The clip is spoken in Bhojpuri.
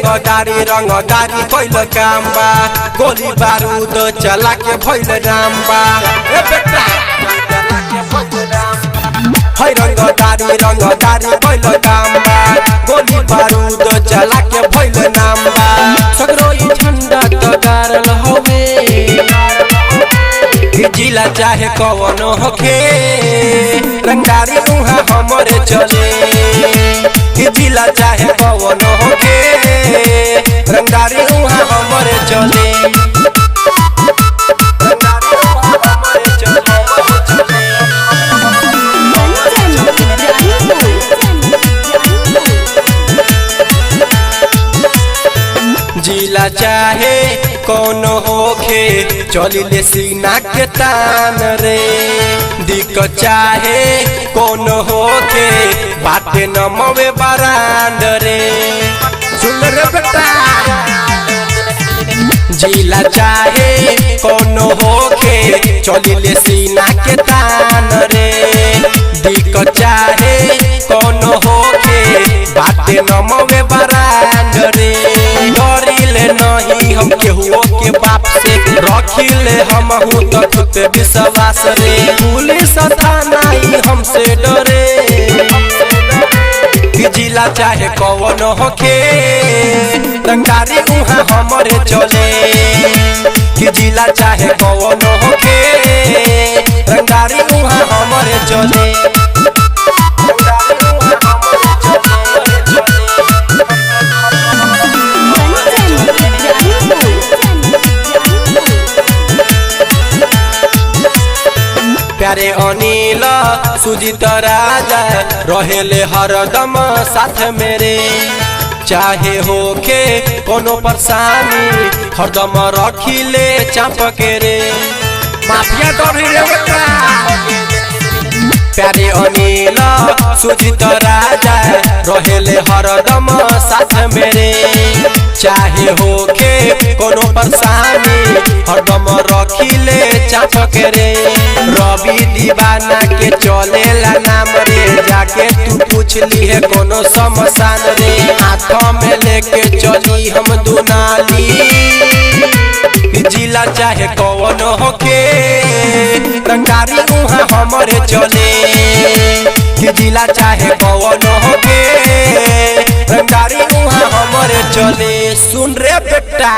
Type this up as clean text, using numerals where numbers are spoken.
रंगदारी भइल काम बा गोली बारूद चला के भइल राम बा ए बेटा है रंगदारी भइल काम बा गोली बारूद चला के भइल नाम बा सगरो ई झंडा त गारल हवे जिला चाहे कवन होखे रंगदारी उहा हमरे चले जिला चाहे कवन होखे रंगदारी उहा हमरे चले जिला चाहे कौन होखे चली ले सीना के तान रे दिक चाहे कौन होखे बाटे न मवे बरांड रे सुन रे बेटा जिला चाहे कौन होखे चली ले सीना के तान रे दिक चाहे कौन होखे बाटे न मवे बरांड रे डरिले नहीं हम केहुओ के बाप से रखिले हम तो खुद विश्वास रे पुलिस थाना हमसे डरे जिला चाहे कौन होखे रंगदारी उहा हमरे चले जिला चाहे कौन होखे रंगदारी उहा हमरे चले प्यारे अनिल सुजीत राजा रहेले हरदम साथ मेरे चाहे होके कोनो परेशानी हरदम रखिले चाप के रे माफिया डरी रे बेटा प्यारे अनिल सुजीत राजा रहेले हरदम साथ मेरे चाहे होके कोनो परेशानी हरदम रखिले चाप के रे रवि दीवाना के चलेला नाम रे जाके तू पूछ ली है कोनो शमशान रे हाथ में लेके चली हम दुनाली जिला चाहे कौन होके रंगदारी उहा हमरे चले जिला चाहे कौन होके रंगदारी उहा हमरे चले सुन रे बेटा।